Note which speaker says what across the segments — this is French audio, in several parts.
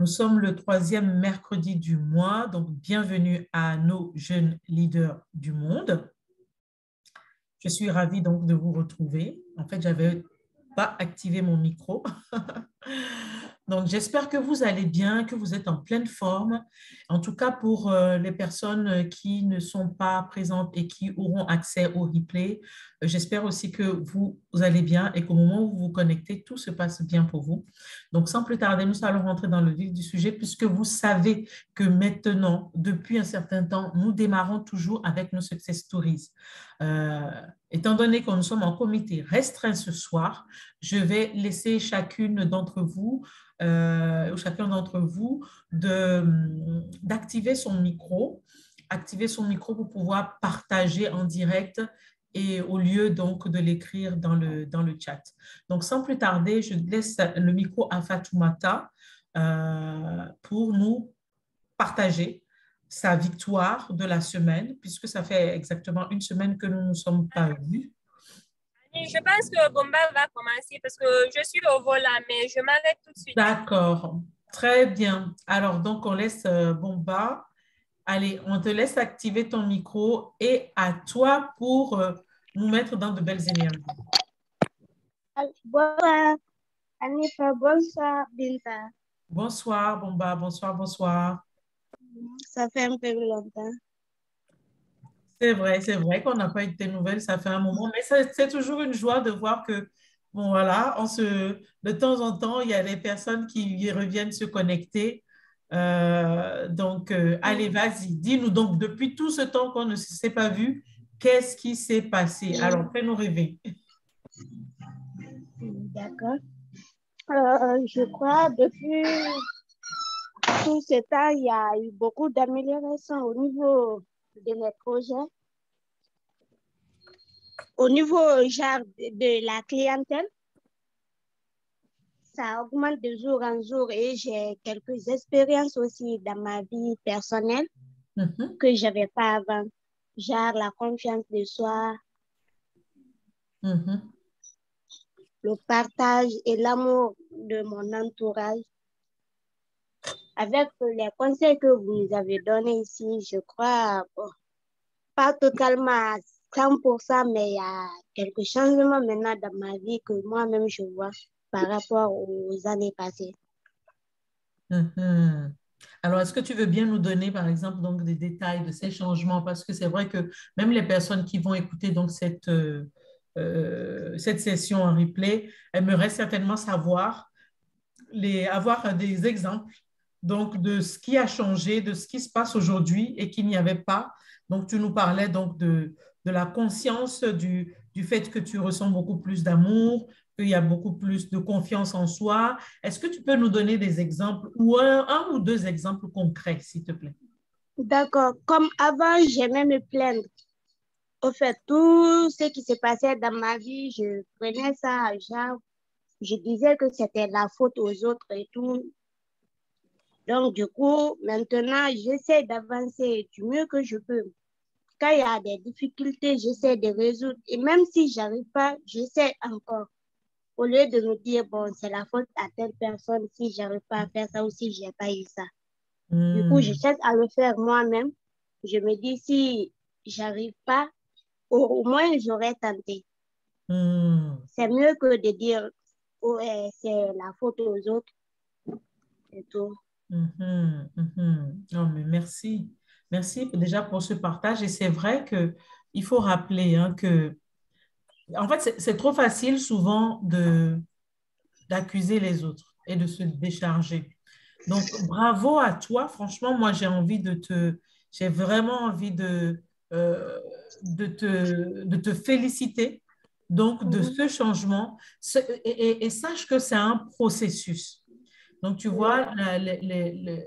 Speaker 1: Nous sommes le troisième mercredi du mois, donc bienvenue à nos jeunes leaders du monde. Je suis ravie donc de vous retrouver. En fait, j'avais pas activé mon micro. Donc, j'espère que vous allez bien, que vous êtes en pleine forme. En tout cas, pour les personnes qui ne sont pas présentes et qui auront accès au replay, j'espère aussi que vous allez bien et qu'au moment où vous vous connectez, tout se passe bien pour vous. Donc, sans plus tarder, nous allons rentrer dans le vif du sujet puisque vous savez que maintenant, depuis un certain temps, nous démarrons toujours avec nos success stories. Étant donné que nous sommes en comité restreint ce soir, je vais laisser chacune d'entre vous ou chacun d'entre vous d'activer activer son micro pour pouvoir partager en direct et au lieu donc de l'écrire dans le chat. Donc, sans plus tarder, je laisse le micro à Fatoumata pour nous partager sa victoire de la semaine, puisque ça fait exactement une semaine que nous ne nous sommes pas vus.
Speaker 2: Je pense que Bomba va commencer parce que je suis au volant, mais je m'arrête tout de suite.
Speaker 1: D'accord, très bien. Alors, donc, on laisse Bomba. Allez, on te laisse activer ton micro et à toi pour nous mettre dans de belles énergies.
Speaker 3: Bonsoir, Anifa. Bonsoir, Binta.
Speaker 1: Bonsoir, Bomba. Bonsoir, bonsoir.
Speaker 3: Ça fait un peu longtemps.
Speaker 1: C'est vrai qu'on n'a pas eu de tes nouvelles, ça fait un moment, mais c'est toujours une joie de voir que, bon, voilà, de temps en temps, il y a des personnes qui reviennent se connecter. Allez, vas-y, dis-nous donc, depuis tout ce temps qu'on ne s'est pas vu, qu'est-ce qui s'est passé? Alors, fais-nous rêver.
Speaker 3: D'accord. Je crois depuis tout ce temps, il y a eu beaucoup d'améliorations au niveau de mes projets, au niveau genre de la clientèle. Ça augmente de jour en jour et j'ai quelques expériences aussi dans ma vie personnelle que je n'avais pas avant. Genre la confiance de soi, le partage et l'amour de mon entourage. Avec les conseils que vous nous avez donnés ici, je crois, pas totalement à 100%, mais il y a quelques changements maintenant dans ma vie que moi-même je vois par rapport aux années passées.
Speaker 1: Alors, est-ce que tu veux bien nous donner, par exemple, donc, des détails de ces changements? Parce que c'est vrai que même les personnes qui vont écouter donc, cette session en replay aimeraient certainement savoir, avoir des exemples donc, de ce qui a changé, de ce qui se passe aujourd'hui et qu'il n'y avait pas. Donc, tu nous parlais donc de la conscience du fait que tu ressens beaucoup plus d'amour, qu'il y a beaucoup plus de confiance en soi. Est-ce que tu peux nous donner des exemples ou un ou deux exemples concrets, s'il te plaît?
Speaker 3: D'accord. Comme avant, j'aimais me plaindre. Au fait, tout ce qui se passait dans ma vie, je prenais ça à genre, je disais que c'était la faute aux autres et tout. Donc, du coup, maintenant, j'essaie d'avancer du mieux que je peux. Quand il y a des difficultés, j'essaie de résoudre. Et même si je n'arrive pas, j'essaie encore. Au lieu de me dire, bon, c'est la faute à telle personne si je n'arrive pas à faire ça ou si je n'ai pas eu ça. Du coup, je cherche à le faire moi-même. Je me dis, si je n'arrive pas, au moins j'aurais tenté. C'est mieux que de dire, oh, c'est la faute aux autres et tout.
Speaker 1: Non, mais merci. Merci déjà pour ce partage. Et c'est vrai qu'il faut rappeler que, en fait, c'est trop facile souvent d'accuser les autres et de se décharger. Donc, bravo à toi. Franchement, moi, j'ai vraiment envie de te féliciter donc de ce changement. Et sache que c'est un processus. Donc, tu vois, les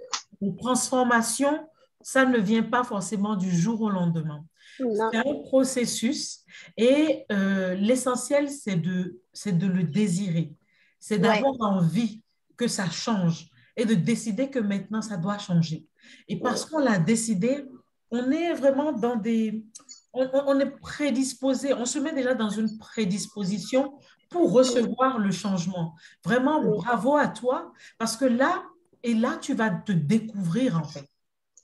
Speaker 1: transformations, ça ne vient pas forcément du jour au lendemain. C'est un processus et l'essentiel, c'est de le désirer. C'est d'avoir envie que ça change et de décider que maintenant, ça doit changer. Et parce qu'on l'a décidé, on est vraiment on est prédisposé, on se met déjà dans une prédisposition pour recevoir le changement. Vraiment, bravo à toi, parce que là, Et là, tu vas te découvrir, en fait.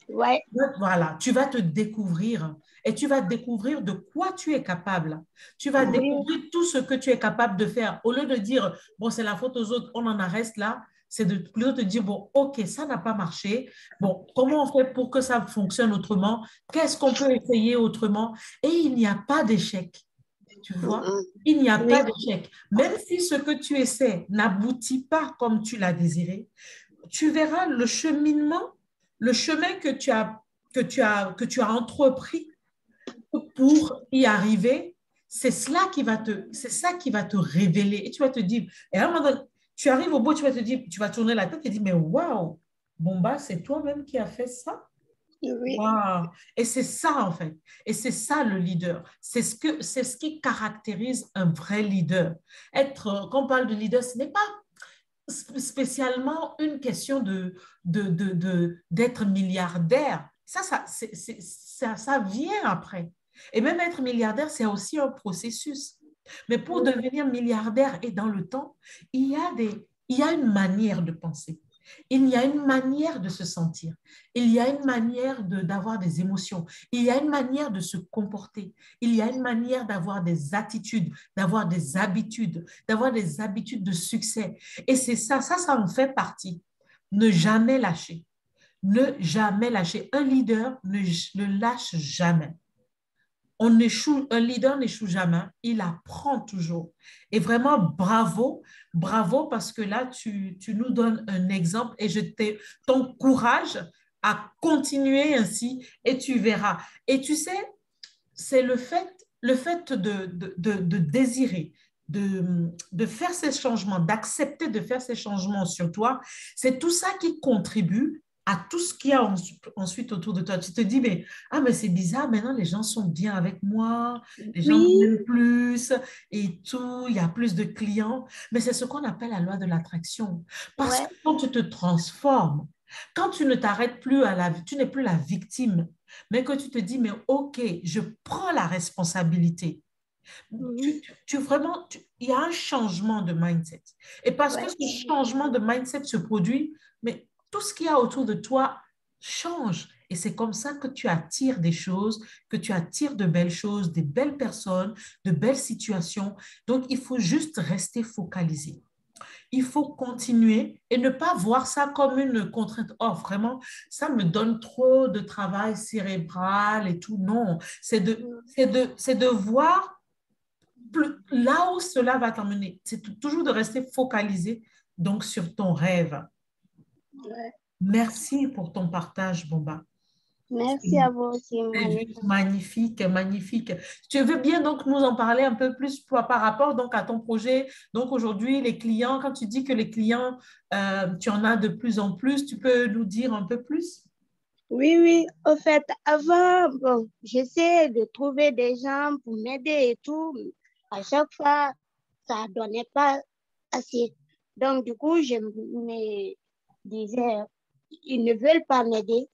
Speaker 3: Ouais.
Speaker 1: Voilà, tu vas te découvrir et tu vas découvrir de quoi tu es capable. Tu vas
Speaker 3: Oui.
Speaker 1: découvrir tout ce que tu es capable de faire. Au lieu de dire, bon, c'est la faute aux autres, on en reste là, c'est de plutôt te dire, bon, OK, ça n'a pas marché. Bon, comment on fait pour que ça fonctionne autrement? Qu'est-ce qu'on peut essayer autrement? Et il n'y a pas d'échec, tu vois? Il n'y a
Speaker 3: Oui.
Speaker 1: pas d'échec. Même si ce que tu essaies n'aboutit pas comme tu l'as désiré, tu verras le chemin que tu as entrepris pour y arriver, c'est ça qui va te révéler. Et tu vas te dire, et à un moment donné, tu arrives au bout, tu vas te dire, tu vas tourner la tête et dire, mais waouh, Bomba, c'est toi-même qui as fait ça?
Speaker 3: Oui.
Speaker 1: Waouh! Et c'est ça, en fait. Et c'est ça, le leader. C'est ce qui caractérise un vrai leader. Quand on parle de leader, ce n'est pas spécialement une question d'être milliardaire. Ça vient après. Et même être milliardaire, c'est aussi un processus. Mais pour devenir milliardaire et dans le temps, il y a une manière de penser. Il y a une manière de se sentir. Il y a une manière d'avoir des émotions. Il y a une manière de se comporter. Il y a une manière d'avoir des attitudes, d'avoir des habitudes de succès. Et c'est ça en fait partie. Ne jamais lâcher. Ne jamais lâcher. Un leader ne lâche jamais. Un leader n'échoue jamais, il apprend toujours. Et vraiment, bravo, bravo, parce que là, tu nous donnes un exemple et t'encourage à continuer ainsi et tu verras. Et tu sais, c'est le fait de désirer, de faire ces changements, d'accepter de faire ces changements sur toi, c'est tout ça qui contribue à tout ce qu'il y a ensuite autour de toi. Tu te dis, mais c'est bizarre, maintenant les gens sont bien avec moi, les gens
Speaker 3: Oui.
Speaker 1: m'aiment plus et tout, il y a plus de clients. Mais c'est ce qu'on appelle la loi de l'attraction. Parce que
Speaker 3: Ouais.
Speaker 1: quand tu te transformes, quand tu ne t'arrêtes plus tu n'es plus la victime, mais que tu te dis, mais OK, je prends la responsabilité.
Speaker 3: Mhm.
Speaker 1: Il y a un changement de mindset. Et parce que
Speaker 3: Ouais.
Speaker 1: ce changement de mindset se produit, mais tout ce qu'il y a autour de toi change. Et c'est comme ça que tu attires des choses, que tu attires de belles choses, des belles personnes, de belles situations. Donc, il faut juste rester focalisé. Il faut continuer et ne pas voir ça comme une contrainte. Oh, vraiment, ça me donne trop de travail cérébral et tout. Non, c'est de voir là où cela va t'emmener. C'est toujours de rester focalisé donc sur ton rêve.
Speaker 3: Ouais.
Speaker 1: Merci pour ton partage, Bomba.
Speaker 3: Merci à vous aussi,
Speaker 1: C'est
Speaker 3: Monica.
Speaker 1: juste magnifique, magnifique. Tu veux bien donc nous en parler un peu plus par rapport donc à ton projet. Donc aujourd'hui, les clients, quand tu dis que les clients, tu en as de plus en plus, tu peux nous dire un peu plus?
Speaker 3: Oui, oui. Au fait, avant, bon, j'essaie de trouver des gens pour m'aider et tout. À chaque fois, ça donnait pas assez. Donc, du coup, je me disais, ils ne veulent pas m'aider.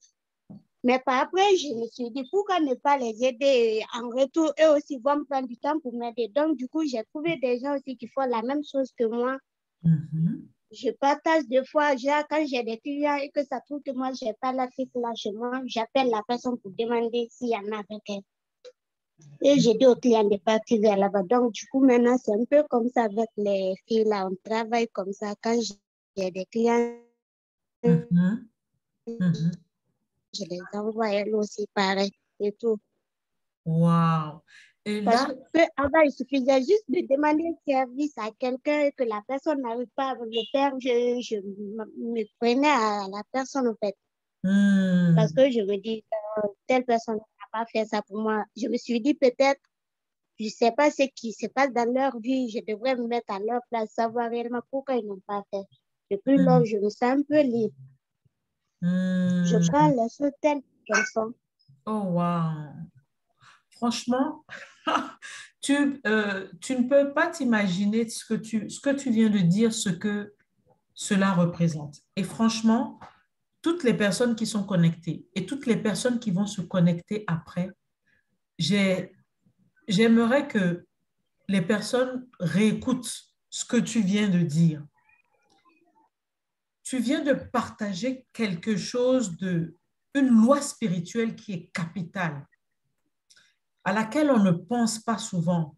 Speaker 3: Mais par après, je me suis dit, pourquoi ne pas les aider? En retour, eux aussi vont me prendre du temps pour m'aider. Donc, du coup, j'ai trouvé des gens aussi qui font la même chose que moi.
Speaker 1: Mhm.
Speaker 3: Je partage des fois, genre, quand j'ai des clients et que ça trouve que moi, je n'ai pas la fiche là chez moi, j'appelle la personne pour demander s'il y en a avec elle. Et j'ai dit aux clients de partir vers là-bas. Donc, du coup, maintenant, c'est un peu comme ça avec les filles là. On travaille comme ça. Quand j'ai des clients,
Speaker 1: Mhm. Mhm.
Speaker 3: je les envoie elles aussi pareil et tout.
Speaker 1: Wow. Et
Speaker 3: Parce
Speaker 1: là,
Speaker 3: que avant, il suffisait juste de demander un service à quelqu'un et que la personne n'arrive pas à le faire. Je me prenais à la personne, en fait. Parce
Speaker 1: hmm,
Speaker 3: que je me dis, telle personne n'a pas fait ça pour moi. Je me suis dit, peut-être, je ne sais pas ce qui se passe dans leur vie. Je devrais me mettre à leur place, savoir réellement pourquoi ils n'ont pas fait. Depuis lors,
Speaker 1: hmm,
Speaker 3: je me sens un peu libre. Je prends
Speaker 1: hmm.
Speaker 3: les choses telles qu'elles sont.
Speaker 1: Oh, wow. Franchement, tu ne peux pas t'imaginer ce que tu viens de dire, ce que cela représente. Et franchement, toutes les personnes qui sont connectées et toutes les personnes qui vont se connecter après, j'ai- j'aimerais que les personnes réécoutent ce que tu viens de dire. tu viens de partager quelque chose une loi spirituelle qui est capitale, à laquelle on ne pense pas souvent.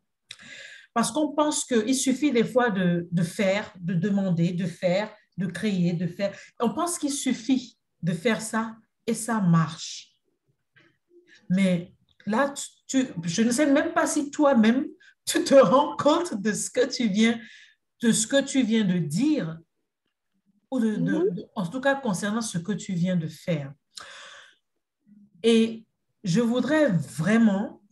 Speaker 1: Parce qu'on pense qu'il suffit des fois de faire, de demander, de faire, de créer, de faire. On pense qu'il suffit de faire ça et ça marche. Mais là, je ne sais même pas si toi-même, tu te rends compte de ce que tu viens de dire, ou en tout cas concernant ce que tu viens de faire. Et je voudrais vraiment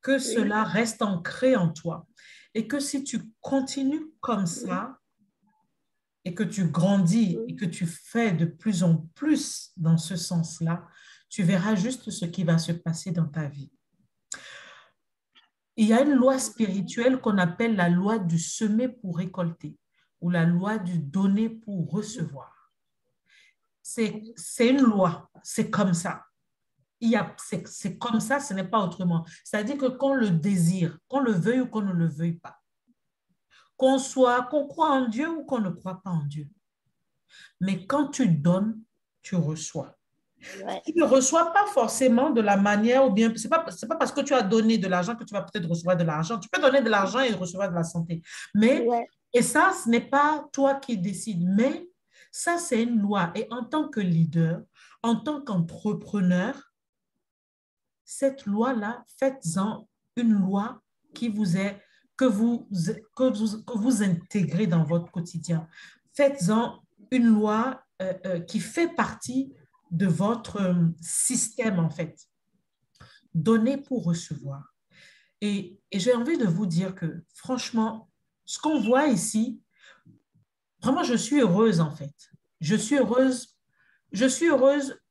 Speaker 1: que cela reste ancré en toi et que si tu continues comme ça et que tu grandis et que tu fais de plus en plus dans ce sens-là, tu verras juste ce qui va se passer dans ta vie. Il y a une loi spirituelle qu'on appelle la loi du semer pour récolter ou la loi du donner pour recevoir. C'est une loi, c'est comme ça. C'est comme ça, ce n'est pas autrement. C'est-à-dire que qu'on le désire, qu'on le veuille ou qu'on ne le veuille pas, qu'on croit en Dieu ou qu'on ne croit pas en Dieu. Mais quand tu donnes, tu reçois. Ouais. Tu ne reçois pas forcément de la manière, ou bien, c'est pas parce que tu as donné de l'argent que tu vas peut-être recevoir de l'argent. Tu peux donner de l'argent et recevoir de la santé. Mais, et ça, ce n'est pas toi qui décides, mais ça, c'est une loi. Et en tant que leader, en tant qu'entrepreneur, cette loi-là, faites-en une loi qui vous est, que vous intégrez dans votre quotidien. Faites-en une loi qui fait partie de votre système, en fait. Donnez pour recevoir. Et j'ai envie de vous dire que, franchement, ce qu'on voit ici, vraiment, je suis heureuse, en fait. Je suis heureuse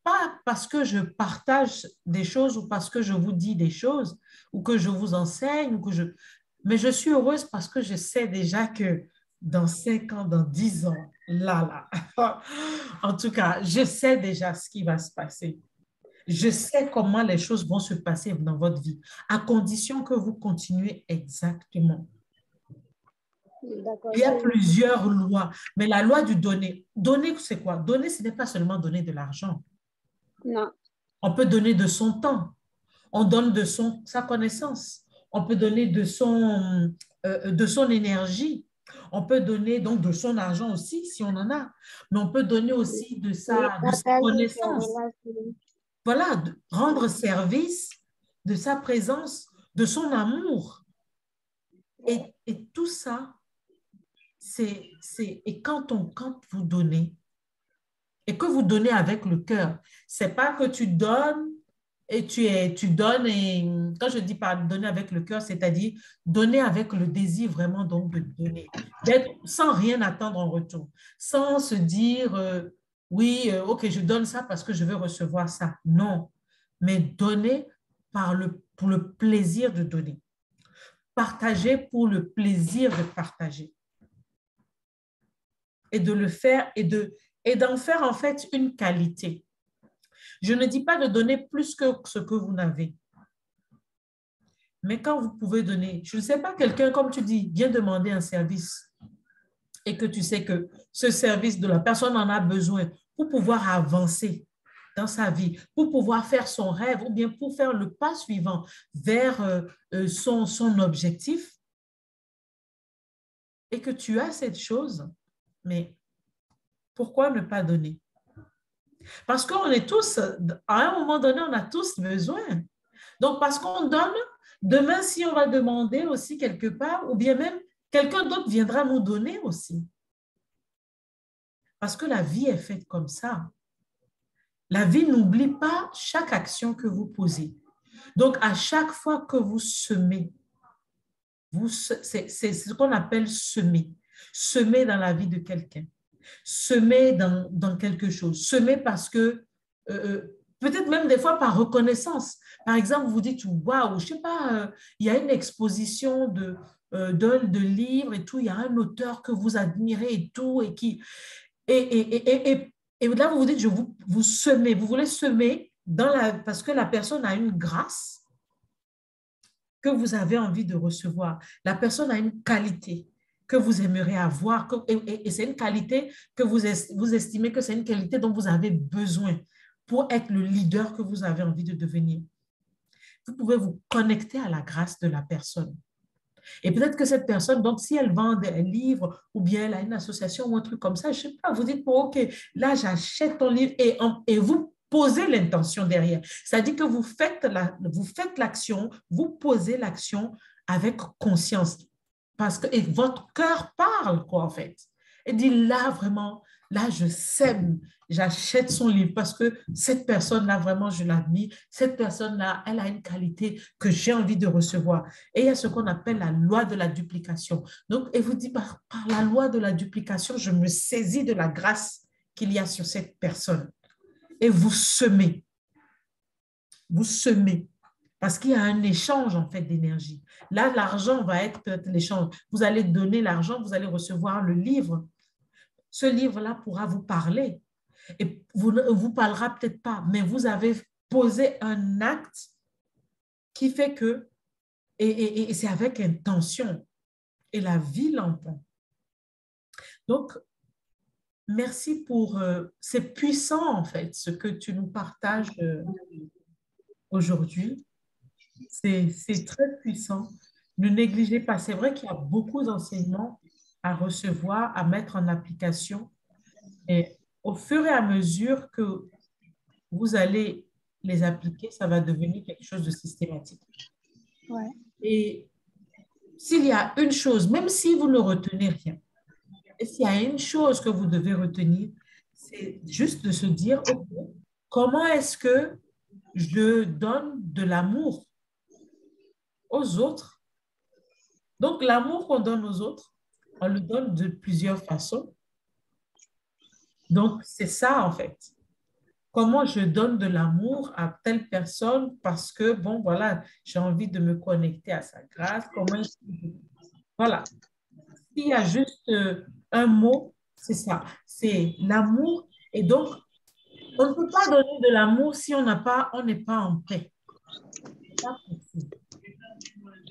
Speaker 1: pas parce que je partage des choses ou parce que je vous dis des choses ou que je vous enseigne, mais je suis heureuse parce que je sais déjà que dans 5 ans, dans 10 ans, là, en tout cas, je sais déjà ce qui va se passer. Je sais comment les choses vont se passer dans votre vie, à condition que vous continuez exactement. Il y a plusieurs lois, mais la loi du donner. Donner, c'est quoi? Donner, ce n'est pas seulement donner de l'argent.
Speaker 3: Non.
Speaker 1: On peut donner de son temps. On donne de sa connaissance. On peut donner de son énergie. On peut donner donc de son argent aussi, si on en a. Mais on peut donner aussi de sa connaissance. Voilà, rendre service, de sa présence, de son amour. Et tout ça, et quand vous donnez, et que vous donnez avec le cœur, c'est pas que tu donnes et tu donnes, et quand je dis pas donner avec le cœur, c'est-à-dire donner avec le désir vraiment donc de donner, sans rien attendre en retour, sans se dire oui, ok, je donne ça parce que je veux recevoir ça. Non, mais donner pour le plaisir de donner. Partager pour le plaisir de partager. Et de le faire et d'en faire en fait une qualité. Je ne dis pas de donner plus que ce que vous n'avez. Mais quand vous pouvez donner, je ne sais pas, quelqu'un, comme tu dis, vient demander un service et que tu sais que ce service de la personne en a besoin pour pouvoir avancer dans sa vie, pour pouvoir faire son rêve ou bien pour faire le pas suivant vers son objectif et que tu as cette chose, mais pourquoi ne pas donner? Parce qu'on est tous, à un moment donné, on a tous besoin. Donc, parce qu'on donne, demain, si on va demander aussi quelque part, ou bien même quelqu'un d'autre viendra nous donner aussi. Parce que la vie est faite comme ça. La vie n'oublie pas chaque action que vous posez. Donc, à chaque fois que vous semez, c'est ce qu'on appelle semer. Semer dans la vie de quelqu'un. Semer dans quelque chose. Semer parce que, peut-être même des fois par reconnaissance. Par exemple, vous dites, waouh, je ne sais pas, il y a une exposition de livres et tout, il y a un auteur que vous admirez et tout, et là, vous vous dites, vous semez, vous voulez semer parce que la personne a une grâce que vous avez envie de recevoir. La personne a une qualité que vous aimeriez avoir, et c'est une qualité que vous estimez que c'est une qualité dont vous avez besoin pour être le leader que vous avez envie de devenir. Vous pouvez vous connecter à la grâce de la personne. Et peut-être que cette personne, donc si elle vend des livres ou bien elle a une association ou un truc comme ça, je ne sais pas, vous dites, OK, là j'achète ton livre et vous posez l'intention derrière. C'est-à-dire que vous faites l'action, vous posez l'action avec conscience. Parce que et votre cœur parle, quoi, en fait. Et dit, là, vraiment, là, je sème, j'achète son livre parce que cette personne-là, vraiment, je l'admire. Cette personne-là, elle a une qualité que j'ai envie de recevoir. Et il y a ce qu'on appelle la loi de la duplication. Donc, et vous dites, par la loi de la duplication, je me saisis de la grâce qu'il y a sur cette personne. Et vous semez. Vous semez. Parce qu'il y a un échange, en fait, d'énergie. Là, l'argent va être peut-être l'échange. Vous allez donner l'argent, vous allez recevoir le livre. Ce livre-là pourra vous parler. Et vous ne vous parlera peut-être pas, mais vous avez posé un acte qui fait que, et c'est avec intention, et la vie l'entend. Donc, merci pour, c'est puissant, en fait, ce que tu nous partages aujourd'hui. C'est très puissant. Ne négligez pas. C'est vrai qu'il y a beaucoup d'enseignements à recevoir, à mettre en application. Et au fur et à mesure que vous allez les appliquer, ça va devenir quelque chose de systématique.
Speaker 3: Ouais.
Speaker 1: Et s'il y a une chose, même si vous ne retenez rien, et s'il y a une chose que vous devez retenir, c'est juste de se dire, OK, comment est-ce que je donne de l'amour aux autres? Donc, l'amour qu'on donne aux autres, on le donne de plusieurs façons. Donc, c'est ça, en fait. Comment je donne de l'amour à telle personne parce que, bon, voilà, j'ai envie de me connecter à sa grâce. Voilà. S'il y a juste un mot, c'est ça. C'est l'amour. Et donc, on ne peut pas donner de l'amour si on n'est pas en paix. C'est pas possible.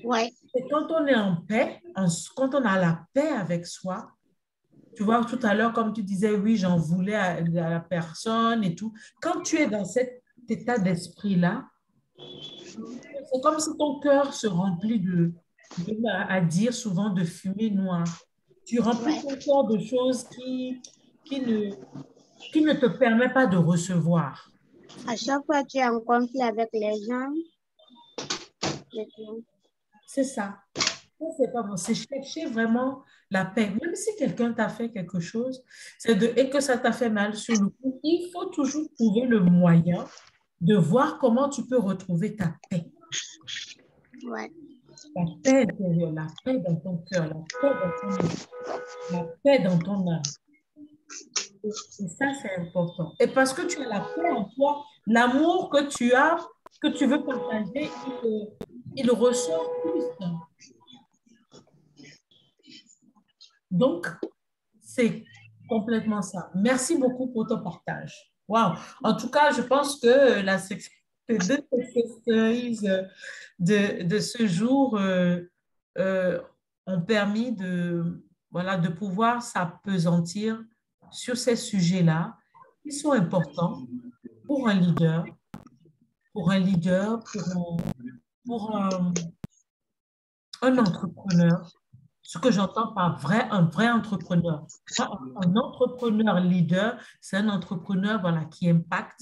Speaker 3: Ouais.
Speaker 1: Et quand on est en paix, quand on a la paix avec soi, tu vois, tout à l'heure, comme tu disais, oui, j'en voulais à la personne et tout. Quand tu es dans cet état d'esprit-là, c'est comme si ton cœur se remplit à dire souvent, de fumée noire. Tu remplis
Speaker 3: Ouais.
Speaker 1: ton cœur de choses qui ne te permettent pas de recevoir.
Speaker 3: À chaque fois que tu es en conflit avec les gens,
Speaker 1: C'est ça. Ça, c'est pas bon. C'est chercher vraiment la paix. Même si quelqu'un t'a fait quelque chose, et que ça t'a fait mal sur le coup, il faut toujours trouver le moyen de voir comment tu peux retrouver ta paix.
Speaker 3: ouais.
Speaker 1: La paix intérieure, la paix dans ton cœur, la paix dans ton esprit, la paix dans ton âme. Et ça, c'est important. Et parce que tu as la paix en toi, l'amour que tu as, que tu veux partager, il ressort plus. Donc, c'est complètement ça. Merci beaucoup pour ton partage. Wow. En tout cas, je pense que les deux success stories de ce jour ont permis voilà, de pouvoir s'appesantir sur ces sujets-là qui sont importants pour un leader, pour un entrepreneur. Ce que j'entends par un vrai entrepreneur. Un entrepreneur leader, c'est un entrepreneur voilà, qui impacte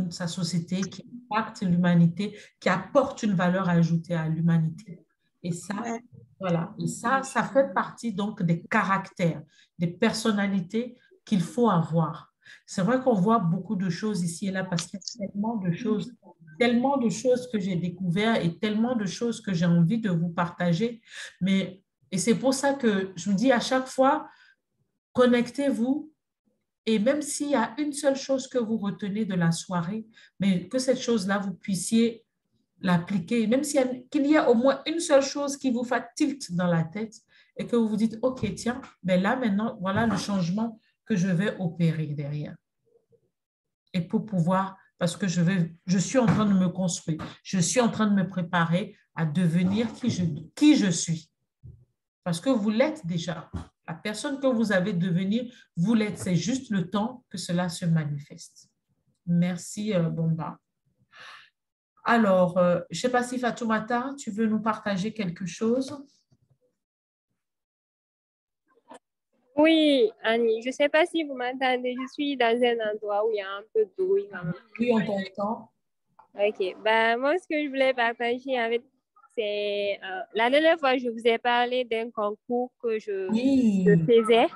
Speaker 1: sa société, qui impacte l'humanité, qui apporte une valeur ajoutée à l'humanité. Et ça,
Speaker 3: Ouais.
Speaker 1: voilà, et ça fait partie donc des caractères, des personnalités qu'il faut avoir. C'est vrai qu'on voit beaucoup de choses ici et là parce qu'il y a tellement de choses que j'ai découvertes et tellement de choses que j'ai envie de vous partager. Et c'est pour ça que je vous dis à chaque fois, connectez-vous et même s'il y a une seule chose que vous retenez de la soirée, mais que cette chose-là, vous puissiez l'appliquer, même qu'il y a au moins une seule chose qui vous fait tilt dans la tête et que vous vous dites, OK, tiens, ben là maintenant, voilà le changement que je vais opérer derrière. Et pour pouvoir, parce que je suis en train de me construire, je suis en train de me préparer à devenir qui je suis. Parce que vous l'êtes déjà. La personne que vous avez devenir, vous l'êtes. C'est juste le temps que cela se manifeste. Merci, Bomba. Alors, je ne sais pas si Fatoumata, tu veux nous partager quelque chose?
Speaker 2: Oui, Annie, je ne sais pas si vous m'entendez. Je suis dans un endroit où il y a un peu de bruit quand même.
Speaker 1: Oui, on t'entend.
Speaker 2: Ok, ben, moi, ce que je voulais partager avec, c'est la dernière fois, je vous ai parlé d'un concours que je
Speaker 1: Oui,
Speaker 2: faisais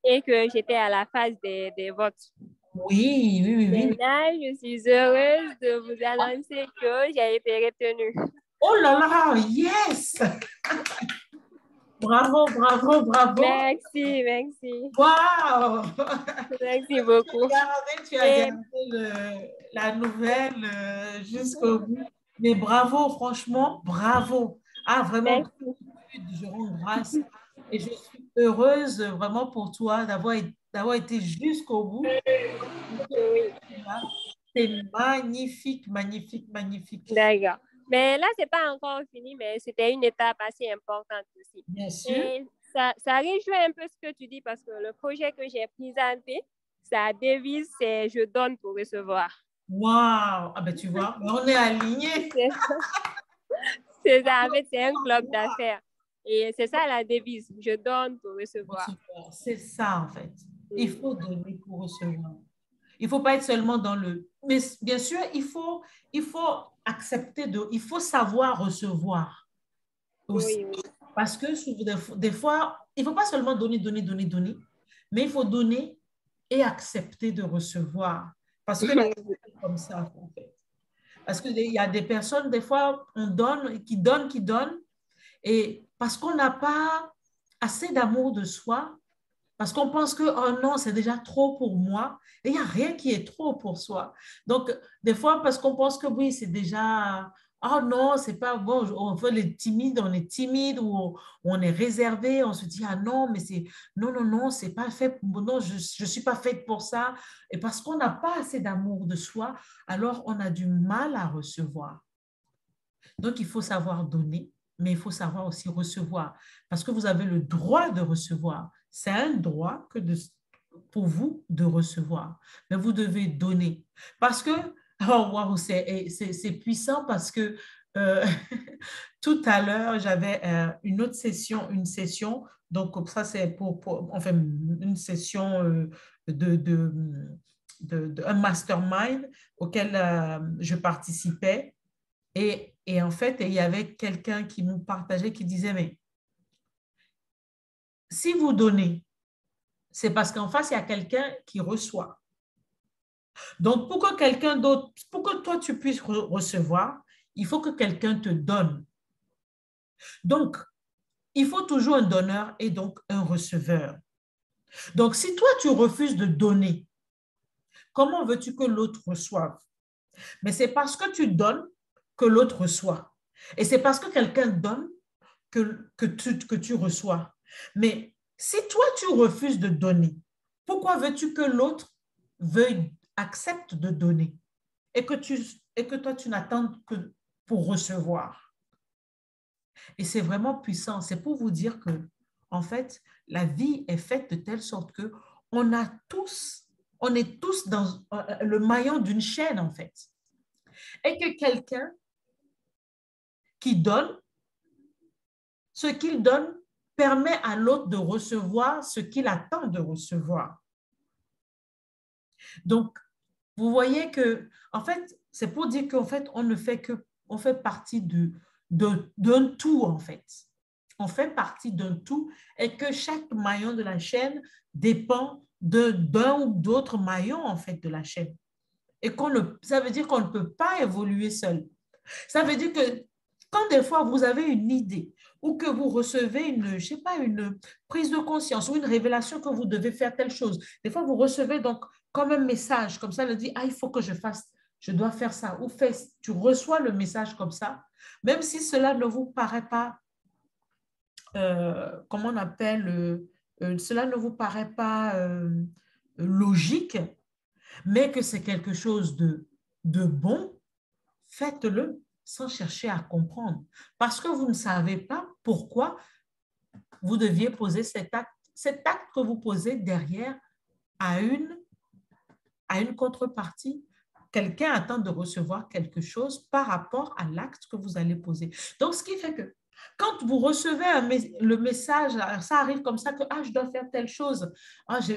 Speaker 2: et que j'étais à la phase des votes.
Speaker 1: oui, oui, oui,
Speaker 2: Mais
Speaker 1: oui.
Speaker 2: là, je suis heureuse de vous annoncer que j'ai été retenue.
Speaker 1: Oh là là, yes! Bravo, bravo, bravo.
Speaker 2: Merci, merci.
Speaker 1: Wow!
Speaker 2: Merci beaucoup.
Speaker 1: Tu as
Speaker 2: Et
Speaker 1: gardé la nouvelle jusqu'au bout. Mais bravo, franchement, bravo. Ah, vraiment,
Speaker 2: merci.
Speaker 1: je rends grâce et je suis heureuse vraiment pour toi d'avoir été jusqu'au bout.
Speaker 2: Oui,
Speaker 1: C'est magnifique, magnifique, magnifique.
Speaker 2: d'accord. Mais là, c'est pas encore fini, mais c'était une étape assez importante aussi.
Speaker 1: Bien sûr.
Speaker 2: Et ça rejoint un peu ce que tu dis parce que le projet que j'ai présenté, sa devise, c'est je donne pour recevoir.
Speaker 1: Waouh! Ah ben tu vois, on est alignés.
Speaker 2: C'est ça, en fait, c'est un club d'affaires. Et c'est ça la devise, je donne pour recevoir.
Speaker 1: C'est ça en fait. Il faut donner pour recevoir. Il ne faut pas être seulement dans le... Mais bien sûr, il faut accepter il faut savoir recevoir aussi.
Speaker 2: Oui, oui.
Speaker 1: Parce que des fois, il ne faut pas seulement donner, donner, donner, donner, mais il faut donner et accepter de recevoir. Parce que la vie est comme ça, en fait. Parce qu'il y a des personnes, des fois, on donne, qui donnent, et parce qu'on n'a pas assez d'amour de soi, parce qu'on pense que, oh non, c'est déjà trop pour moi. Et il n'y a rien qui est trop pour soi. Donc, des fois, parce qu'on pense que oui, c'est déjà, oh non, c'est pas bon, on fait les timides, on est timide ou on est réservé, on se dit, ah non, mais c'est, non, non, non, c'est pas fait, non, je ne suis pas faite pour ça. Et parce qu'on n'a pas assez d'amour de soi, alors on a du mal à recevoir. Donc, il faut savoir donner, mais il faut savoir aussi recevoir. Parce que vous avez le droit de recevoir. C'est un droit pour vous de recevoir. Mais vous devez donner. Parce que, oh wow, c'est puissant parce que euh, tout à l'heure, j'avais une autre session, donc ça c'est enfin, une session un mastermind auquel je participais. Et en fait, il y avait quelqu'un qui nous partageait, qui disait, mais si vous donnez, c'est parce qu'en face, il y a quelqu'un qui reçoit. Donc, pour que quelqu'un d'autre, pour que toi, tu puisses recevoir, il faut que quelqu'un te donne. Donc, il faut toujours un donneur et donc un receveur. Donc, si toi, tu refuses de donner, comment veux-tu que l'autre reçoive? Mais c'est parce que tu donnes que l'autre reçoit. Et c'est parce que quelqu'un donne que tu reçois. Mais si toi, tu refuses de donner, pourquoi veux-tu que l'autre accepte de donner et que toi, tu n'attends que pour recevoir? Et c'est vraiment puissant. C'est pour vous dire que, en fait, la vie est faite de telle sorte que on est tous dans le maillon d'une chaîne, en fait. Et que quelqu'un qui donne, ce qu'il donne permet à l'autre de recevoir ce qu'il attend de recevoir. Donc, vous voyez que, en fait, c'est pour dire qu'en fait, on fait partie d'un tout, en fait. On fait partie d'un tout et que chaque maillon de la chaîne dépend d'un ou d'autres maillons, en fait, de la chaîne. Et ça veut dire qu'on ne peut pas évoluer seul. Ça veut dire que quand des fois vous avez une idée ou que vous recevez je sais pas, une prise de conscience ou une révélation que vous devez faire telle chose, des fois vous recevez donc comme un message, comme ça, elle dit, ah, il faut que je dois faire ça, ou tu reçois le message comme ça, même si cela ne vous paraît pas, comment on appelle, cela ne vous paraît pas logique, mais que c'est quelque chose de bon, faites-le sans chercher à comprendre. Parce que vous ne savez pas pourquoi vous deviez poser cet acte. Cet acte que vous posez derrière a une contrepartie. Quelqu'un attend de recevoir quelque chose par rapport à l'acte que vous allez poser. Donc, ce qui fait que quand vous recevez le message, ça arrive comme ça que je dois faire telle chose,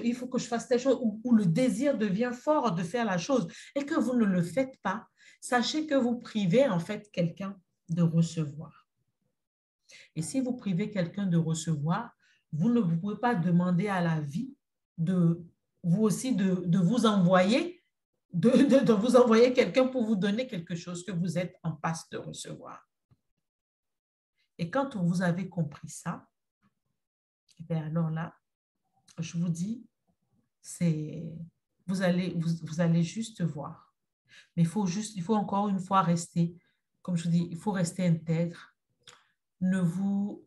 Speaker 1: il faut que je fasse telle chose, ou le désir devient fort de faire la chose et que vous ne le faites pas, sachez que vous privez en fait quelqu'un de recevoir. Et si vous privez quelqu'un de recevoir, vous ne pouvez pas demander à la vie de vous aussi de vous envoyer, de vous envoyer quelqu'un pour vous donner quelque chose que vous êtes en passe de recevoir. Et quand vous avez compris ça, et bien alors là, je vous dis, vous allez juste voir. Mais il faut encore une fois rester, comme je vous dis, il faut rester intègre. Ne vous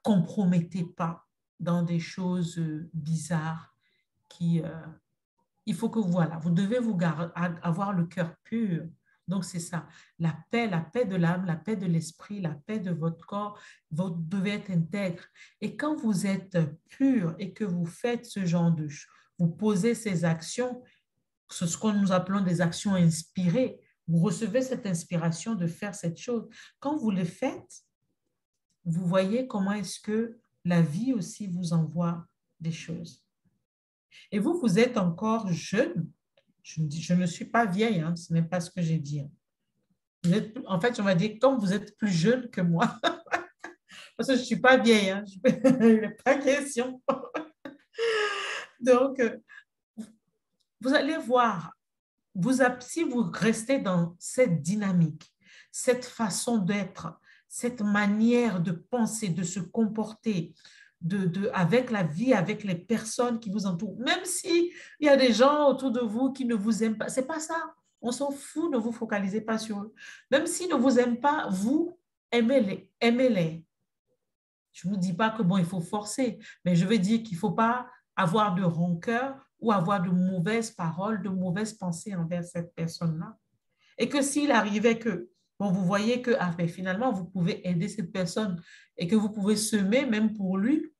Speaker 1: compromettez pas dans des choses bizarres il faut que voilà, vous devez avoir le cœur pur. Donc, c'est ça, la paix de l'âme, la paix de l'esprit, la paix de votre corps, vous devez être intègre. Et quand vous êtes pur et que vous faites ce genre de choses, vous posez ces actions, ce que nous appelons des actions inspirées, vous recevez cette inspiration de faire cette chose. Quand vous le faites, vous voyez comment est-ce que la vie aussi vous envoie des choses. Et vous, vous êtes encore jeune. Je ne suis pas vieille, hein, ce n'est pas ce que j'ai dit. En fait, on va dire, comme vous êtes plus jeune que moi, parce que je ne suis pas vieille, hein, il n'est pas question. Donc, vous allez voir, si vous restez dans cette dynamique, cette façon d'être, cette manière de penser, de se comporter, avec la vie, avec les personnes qui vous entourent, même s'il y a des gens autour de vous qui ne vous aiment pas, ce n'est pas ça. On s'en fout, ne vous focalisez pas sur eux. Même s'ils ne vous aiment pas, vous, aimez-les, aimez-les. Je ne vous dis pas que bon, il faut forcer, mais je veux dire qu'il ne faut pas avoir de rancœur ou avoir de mauvaises paroles, de mauvaises pensées envers cette personne-là. Et que s'il arrivait que, bon, vous voyez que ben, finalement, vous pouvez aider cette personne et que vous pouvez semer même pour lui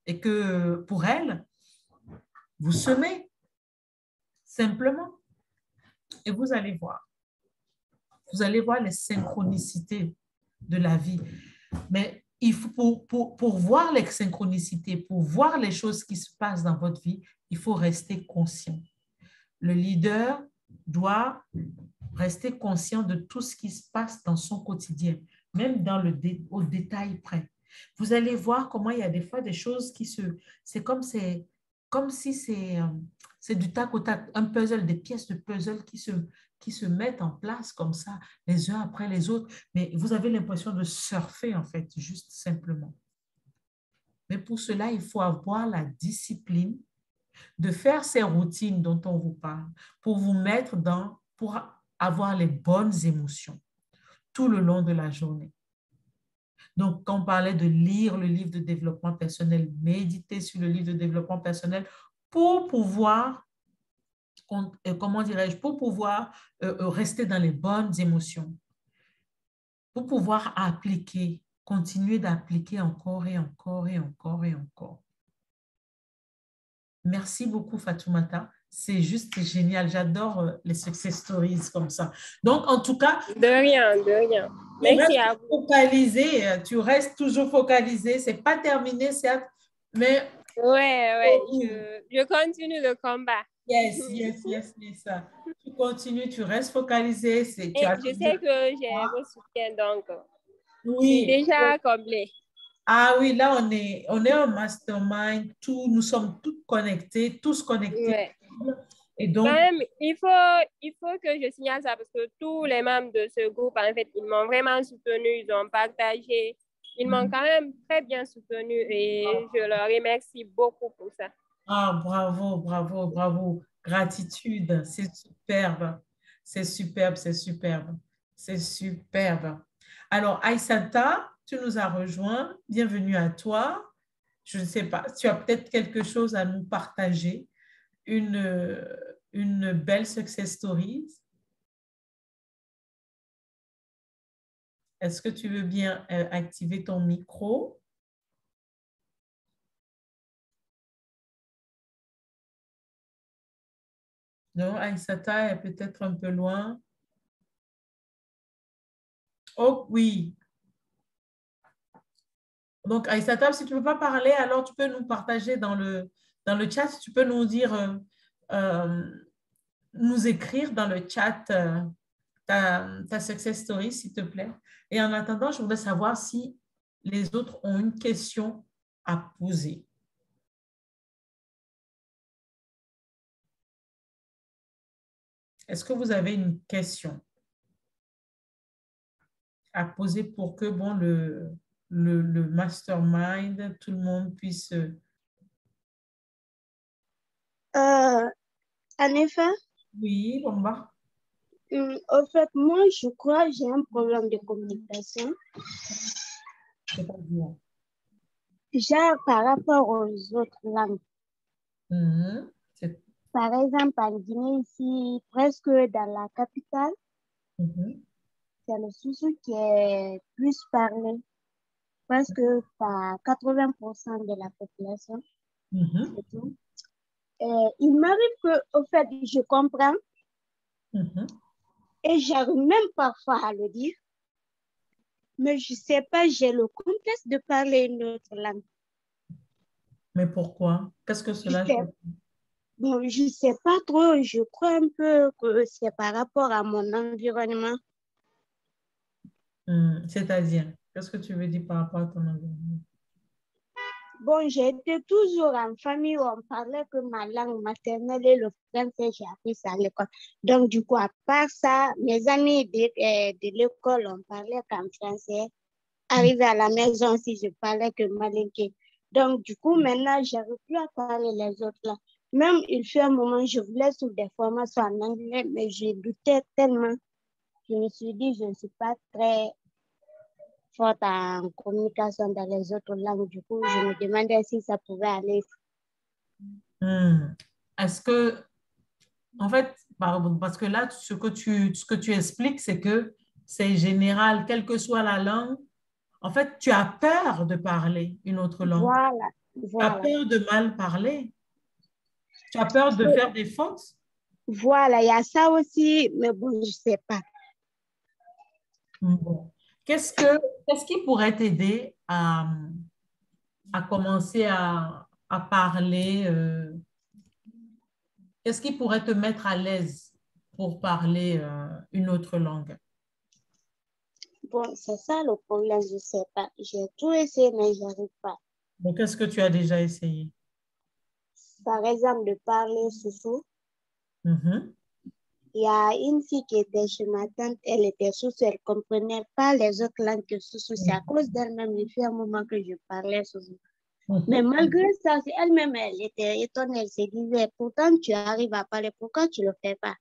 Speaker 1: et que pour elle, vous semez simplement et vous allez voir. Vous allez voir les synchronicités de la vie. Mais il faut, pour voir les synchronicités, pour voir les choses qui se passent dans votre vie, il faut rester conscient. Le leader doit rester conscient de tout ce qui se passe dans son quotidien, même au détail près. Vous allez voir comment il y a des fois des choses c'est comme si c'est du tac au tac, un puzzle, des pièces de puzzle qui se mettent en place comme ça, les uns après les autres. Mais vous avez l'impression de surfer, en fait, juste simplement. Mais pour cela, il faut avoir la discipline de faire ces routines dont on vous parle pour vous mettre pour avoir les bonnes émotions tout le long de la journée. Donc, quand on parlait de lire le livre de développement personnel, méditer sur le livre de développement personnel pour pouvoir, comment dirais-je, pour pouvoir rester dans les bonnes émotions, pour pouvoir appliquer, continuer d'appliquer encore et encore et encore et encore. Merci beaucoup, Fatoumata. C'est juste génial. J'adore les success stories comme ça. Donc, en tout cas...
Speaker 2: De rien, de rien. Merci à vous.
Speaker 1: Focalisé, tu restes toujours focalisé. Ce n'est pas terminé, certes, mais...
Speaker 2: Je continue le combat.
Speaker 1: Yes. Tu continues, tu restes focalisé.
Speaker 2: Je sais que j'ai vos soutiens, donc
Speaker 1: oui.
Speaker 2: C'est déjà comblé.
Speaker 1: Ah oui, là, on est un mastermind. Nous sommes tous connectés.
Speaker 2: Ouais.
Speaker 1: Et donc,
Speaker 2: quand même, il faut que je signale ça parce que tous les membres de ce groupe, en fait, ils m'ont vraiment soutenu, ils ont partagé, ils m'ont quand même très bien soutenu et je leur remercie beaucoup pour ça.
Speaker 1: Ah, bravo. Gratitude, c'est superbe. C'est superbe. Alors, Aïssata, tu nous as rejoint. Bienvenue à toi. Je ne sais pas, tu as peut-être quelque chose à nous partager, une belle success story. Est-ce que tu veux bien activer ton micro? Non, Aïssata est peut-être un peu loin. Oh oui. Donc, Aïssata, si tu ne peux pas parler, alors tu peux nous partager dans le chat, tu peux nous dire, euh, nous écrire dans le chat ta success story, s'il te plaît. Et en attendant, je voudrais savoir si les autres ont une question à poser. Est-ce que vous avez une question à poser pour que bon, le mastermind, tout le monde puisse...
Speaker 3: Euh, En effet,
Speaker 1: Oui, bon, bah,
Speaker 3: en fait, moi, je crois que j'ai un problème de communication.
Speaker 1: c'est-à-dire.
Speaker 3: Genre, par rapport aux autres langues.
Speaker 1: Mhm.
Speaker 3: Par exemple, en Guinée, ici, presque dans la capitale,
Speaker 1: Mhm.
Speaker 3: c'est le Soussou qui est plus parlé, presque par 80% de la population,
Speaker 1: Mhm.
Speaker 3: c'est tout. Il m'arrive que, au fait, je comprends
Speaker 1: Mhm.
Speaker 3: et j'arrive même parfois à le dire, mais je sais pas, j'ai le complexe de parler une autre langue.
Speaker 1: Mais pourquoi? Qu'est-ce que
Speaker 3: Je
Speaker 1: cela
Speaker 3: sais,
Speaker 1: fait?
Speaker 3: bon, je sais pas trop, je crois un peu que c'est par rapport à mon environnement.
Speaker 1: C'est-à-dire, qu'est-ce que tu veux dire par rapport à ton environnement?
Speaker 3: Bon, j'ai été toujours en famille où on parlait que ma langue maternelle est le français, j'ai appris ça à l'école. Donc, du coup, à part ça, mes amis de l'école, on parlait qu'en français. Arrivé à la maison, si je parlais que malinké. Donc, du coup, maintenant, j'arrive plus à parler les autres langues. Même, il fait un moment, je voulais sur des formations en anglais, mais je doutais tellement. Je me suis dit, je ne suis pas très forte en communication dans les autres langues. Du coup, je me demandais si ça pouvait aller.
Speaker 1: Hmm. Est-ce que, en fait, parce que là, ce que tu expliques, c'est que c'est général, quelle que soit la langue. En fait, tu as peur de parler une autre langue.
Speaker 3: Voilà,
Speaker 1: Tu as
Speaker 3: voilà.
Speaker 1: peur de mal parler. Tu as peur de faire des fautes.
Speaker 3: Voilà, il y a ça aussi, mais bon, je sais pas.
Speaker 1: Bon. Qu'est-ce qui pourrait t'aider à commencer à parler? Qu'est-ce qui pourrait te mettre à l'aise pour parler une autre langue?
Speaker 3: Bon, c'est ça le problème, je sais pas. J'ai tout essayé, mais j'arrive pas.
Speaker 1: Donc, qu'est-ce que tu as déjà essayé?
Speaker 3: Par exemple, de parler sous.
Speaker 1: Mhm.
Speaker 3: Il y a une fille qui était chez ma tante, elle était sousse, elle ne comprenait pas les autres langues que sousse. C'est à cause d'elle-même, il fait un moment que je parlais sousse. Mais
Speaker 1: Mhm.
Speaker 3: malgré ça, c'est elle-même, elle était étonnée, elle se disait, pourtant tu arrives à parler, pourquoi tu ne le fais pas?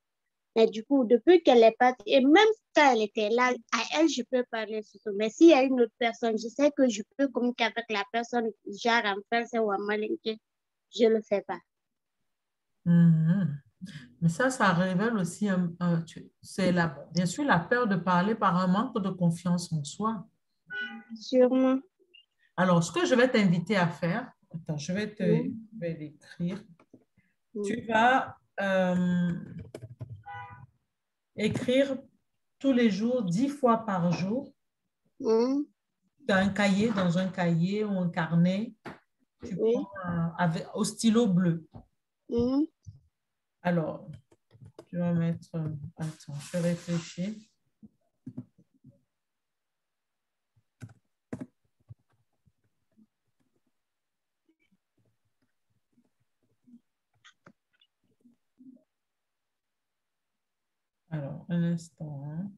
Speaker 3: Mais du coup, depuis qu'elle est partie, et même quand elle était là, à elle, je peux parler sousse. Mais s'il y a une autre personne, je sais que je peux communiquer avec la personne, genre en français ou en malinké, je ne le fais pas.
Speaker 1: Mhm. Mais ça révèle aussi, c'est bien sûr la peur de parler par un manque de confiance en soi.
Speaker 3: Sûrement.
Speaker 1: Alors, ce que je vais t'inviter à faire, attends, je
Speaker 3: Mm,
Speaker 1: vais l'écrire.
Speaker 3: mm,
Speaker 1: Tu vas écrire tous les jours, 10 fois par jour.
Speaker 3: mm,
Speaker 1: Tu as un cahier, dans un cahier ou un carnet, tu prends
Speaker 3: oui.
Speaker 1: au stylo bleu.
Speaker 3: Mm.
Speaker 1: Alors, tu vas mettre, attends, je réfléchis. Alors, un instant, hein.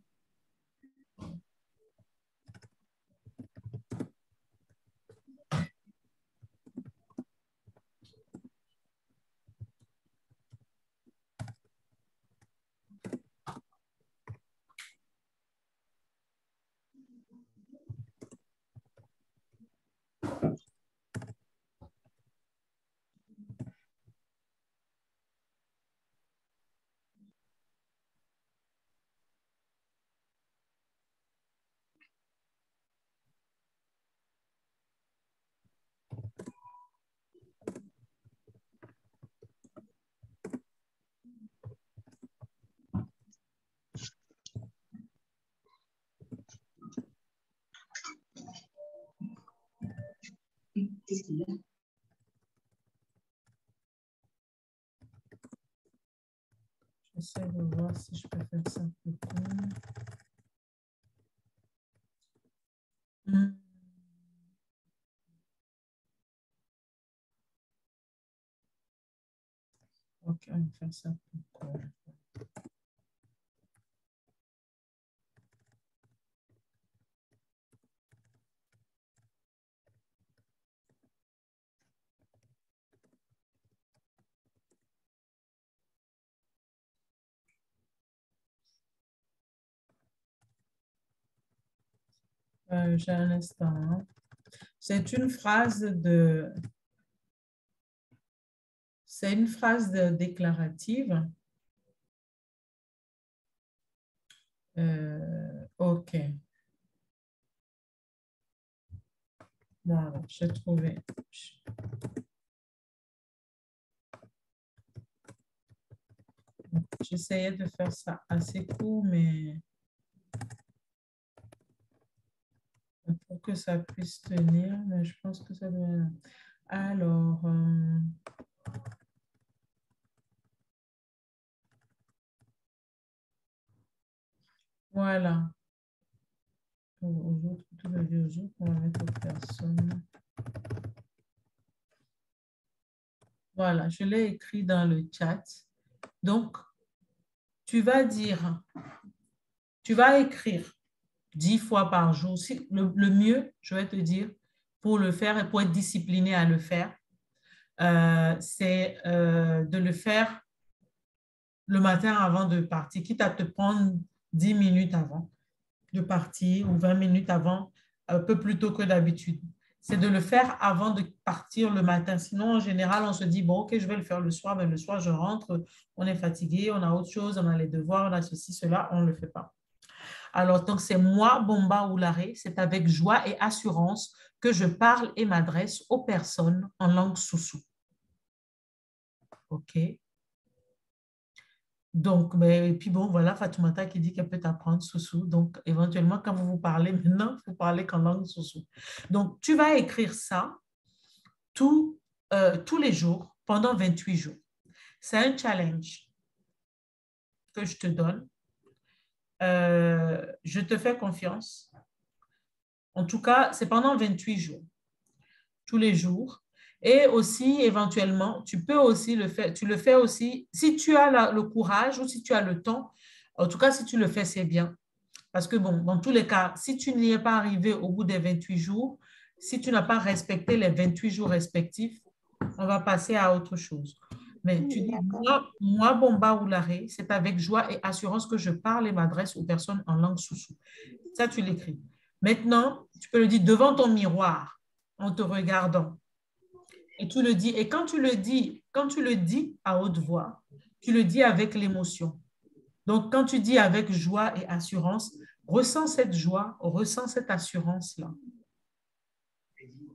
Speaker 1: J'essaie de voir si je peux faire ça plus court. Ok, on va faire ça plus court. J'ai un instant. Hein. C'est une phrase déclarative. OK. Voilà, j'ai trouvé. J'essayais de faire ça assez court, mais pour que ça puisse tenir, mais je pense que ça doit... Alors, voilà. Aux autres, tout le vie aux autres, on va mettre aux personnes. Voilà, je l'ai écrit dans le chat. Donc, tu vas écrire 10 fois par jour. Le mieux, je vais te dire, pour le faire et pour être discipliné à le faire, c'est de le faire le matin avant de partir, quitte à te prendre 10 minutes avant de partir ou 20 minutes avant, un peu plus tôt que d'habitude. C'est de le faire avant de partir le matin. Sinon, en général, on se dit, bon, OK, je vais le faire le soir, mais le soir, je rentre, on est fatigué, on a autre chose, on a les devoirs, on a ceci, cela, on ne le fait pas. Alors, donc, c'est moi, Bomba Oulare, c'est avec joie et assurance que je parle et m'adresse aux personnes en langue soussou. OK? Donc, et puis bon, voilà, Fatoumata qui dit qu'elle peut apprendre soussou. Donc, éventuellement, quand vous parlez maintenant, vous parlez qu'en langue soussou. Donc, tu vas écrire ça tous les jours pendant 28 jours. C'est un challenge que je te donne. Je te fais confiance. En tout cas, c'est pendant 28 jours, tous les jours. Et aussi, éventuellement, tu peux aussi le faire, tu le fais aussi, si tu as le courage ou si tu as le temps, en tout cas, si tu le fais, c'est bien. Parce que, bon, dans tous les cas, si tu n'y es pas arrivé au bout des 28 jours, si tu n'as pas respecté les 28 jours respectifs, on va passer à autre chose. Mais tu dis, moi, Bomba Oulare, c'est avec joie et assurance que je parle et m'adresse aux personnes en langue soussou. Ça, tu l'écris. Maintenant, tu peux le dire devant ton miroir, en te regardant. Et tu le dis. Et quand tu le dis à haute voix, tu le dis avec l'émotion. Donc, quand tu dis avec joie et assurance, ressens cette joie, ressens cette assurance-là.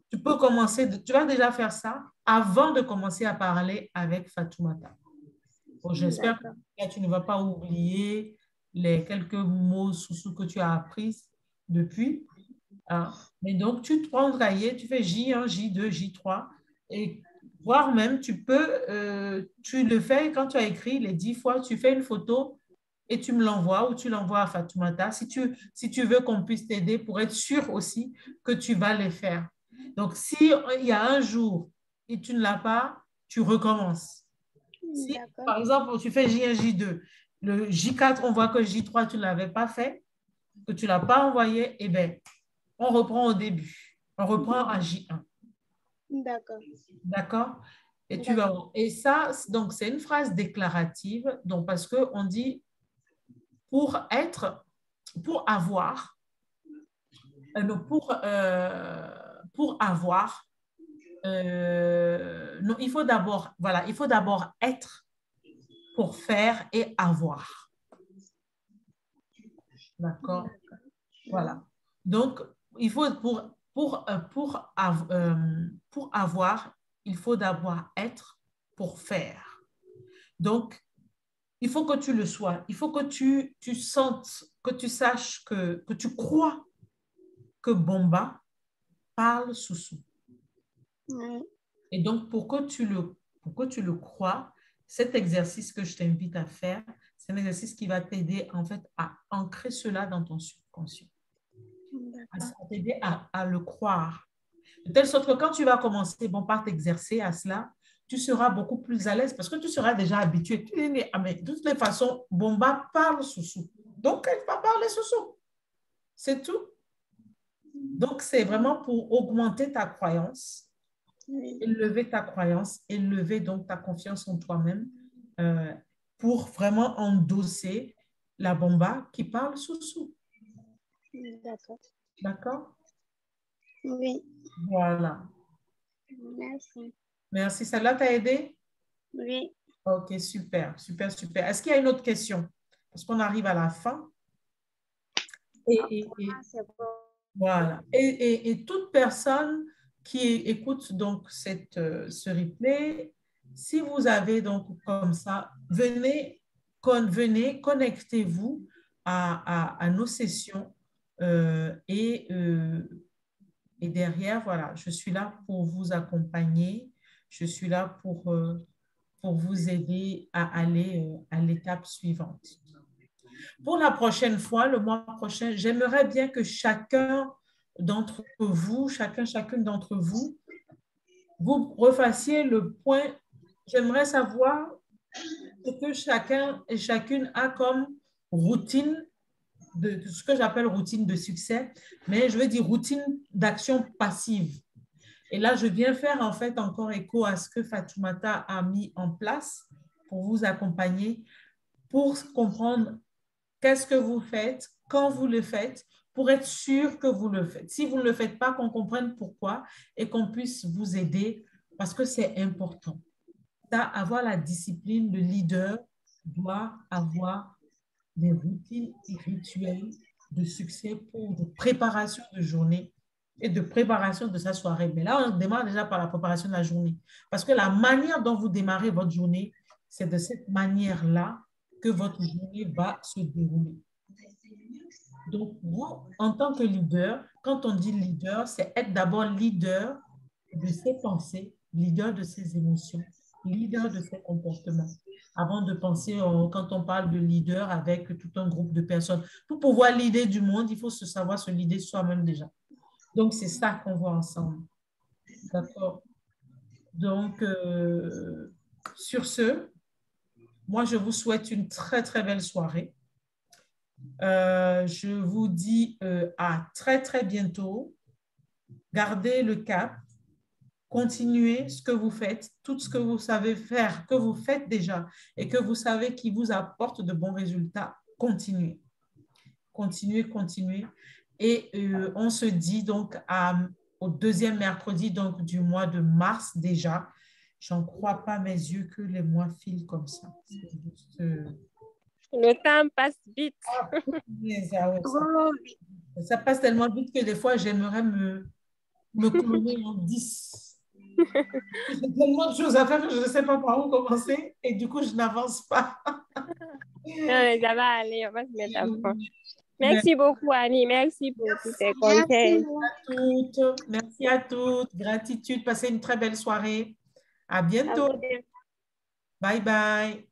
Speaker 1: Tu peux commencer, tu vas déjà faire ça avant de commencer à parler avec Fatoumata. Bon, j'espère que tu ne vas pas oublier les quelques mots sous que tu as appris depuis. Hein. Mais donc, tu te prends le cahier, tu fais J1, J2, J3, et voire même, tu le fais quand tu as écrit les 10 fois, tu fais une photo et tu me l'envoies ou tu l'envoies à Fatoumata si tu veux qu'on puisse t'aider pour être sûr aussi que tu vas les faire. Donc, si il y a un jour et tu ne l'as pas, tu recommences. Si, par exemple, tu fais J1, J2, le J4, on voit que J3, tu ne l'avais pas fait, que tu ne l'as pas envoyé, eh bien, on reprend au début. On reprend à J1.
Speaker 3: D'accord.
Speaker 1: D'accord? Et tu vas voir. Et ça, donc, c'est une phrase déclarative, donc, parce qu'on dit pour avoir, non, il faut d'abord être pour faire et avoir. D'accord? Voilà. Donc, il faut pour avoir, il faut d'abord être pour faire. Donc, il faut que tu le sois. Il faut que tu sentes, que tu saches, que tu crois que Bomba parle soussou.
Speaker 3: Oui.
Speaker 1: Et donc, pour que tu le crois, cet exercice que je t'invite à faire, c'est un exercice qui va t'aider en fait à ancrer cela dans ton subconscient,
Speaker 3: D'accord.
Speaker 1: à t'aider à le croire. De telle sorte que quand tu vas commencer par t'exercer à cela, tu seras beaucoup plus à l'aise parce que tu seras déjà habitué. Tu dis, ah, mais de toutes les façons, Bomba parle Soussou. Donc, elle va parler Soussou. C'est tout. Donc, c'est vraiment pour augmenter ta croyance,
Speaker 3: Oui.
Speaker 1: élever ta croyance, élever donc ta confiance en toi-même euh, pour vraiment endosser la Bomba qui parle Soussou.
Speaker 3: D'accord.
Speaker 1: D'accord?
Speaker 3: Oui.
Speaker 1: Voilà.
Speaker 3: Merci.
Speaker 1: Merci. Celle-là t'a aidé?
Speaker 3: Oui.
Speaker 1: Ok, super, super, super. Est-ce qu'il y a une autre question? Parce qu'on arrive à la fin. Et
Speaker 3: C'est bon.
Speaker 1: voilà. Et toute personne qui écoute donc ce replay, si vous avez donc comme ça, venez, connectez-vous à nos sessions et derrière, voilà, je suis là pour vous accompagner. Je suis là pour vous aider à aller à l'étape suivante. Pour la prochaine fois, le mois prochain, j'aimerais bien que chacun d'entre vous, chacune d'entre vous, vous refassiez le point. J'aimerais savoir ce que chacun et chacune a comme routine, de ce que j'appelle routine de succès, mais je veux dire routine d'action passive. Et là, je viens faire en fait encore écho à ce que Fatoumata a mis en place pour vous accompagner, pour comprendre qu'est-ce que vous faites, quand vous le faites, pour être sûr que vous le faites. Si vous ne le faites pas, qu'on comprenne pourquoi et qu'on puisse vous aider parce que c'est important. Avoir la discipline, le leader doit avoir des routines et rituels de succès pour de préparation de journée et de préparation de sa soirée. Mais là, on démarre déjà par la préparation de la journée. Parce que la manière dont vous démarrez votre journée, c'est de cette manière-là que votre journée va se dérouler. Donc, vous, en tant que leader, quand on dit leader, c'est être d'abord leader de ses pensées, leader de ses émotions, leader de ses comportements. Avant de penser, quand on parle de leader avec tout un groupe de personnes, pour pouvoir leader du monde, il faut se savoir se leader soi-même déjà. Donc, c'est ça qu'on voit ensemble. D'accord? Donc, sur ce, moi, je vous souhaite une très, très belle soirée. Je vous dis à très, très bientôt. Gardez le cap. Continuez ce que vous faites, tout ce que vous savez faire, que vous faites déjà et que vous savez qui vous apporte de bons résultats. Continuez. Continuez, continuez. Et on se dit donc au deuxième mercredi donc, du mois de mars déjà. J'en crois pas mes yeux que les mois filent comme ça. Juste,
Speaker 2: Le temps passe vite.
Speaker 1: Ça passe tellement vite que des fois, j'aimerais me cloner en 10. J'ai tellement de choses à faire que je ne sais pas par où commencer et du coup, je n'avance pas.
Speaker 2: Non, ça va aller, on va se mettre à fond. Merci beaucoup, Annie. Merci pour tous tes
Speaker 3: Merci.
Speaker 2: conseils.
Speaker 1: Merci à toutes. Gratitude. Passez une très belle soirée. À bientôt. Bye bye.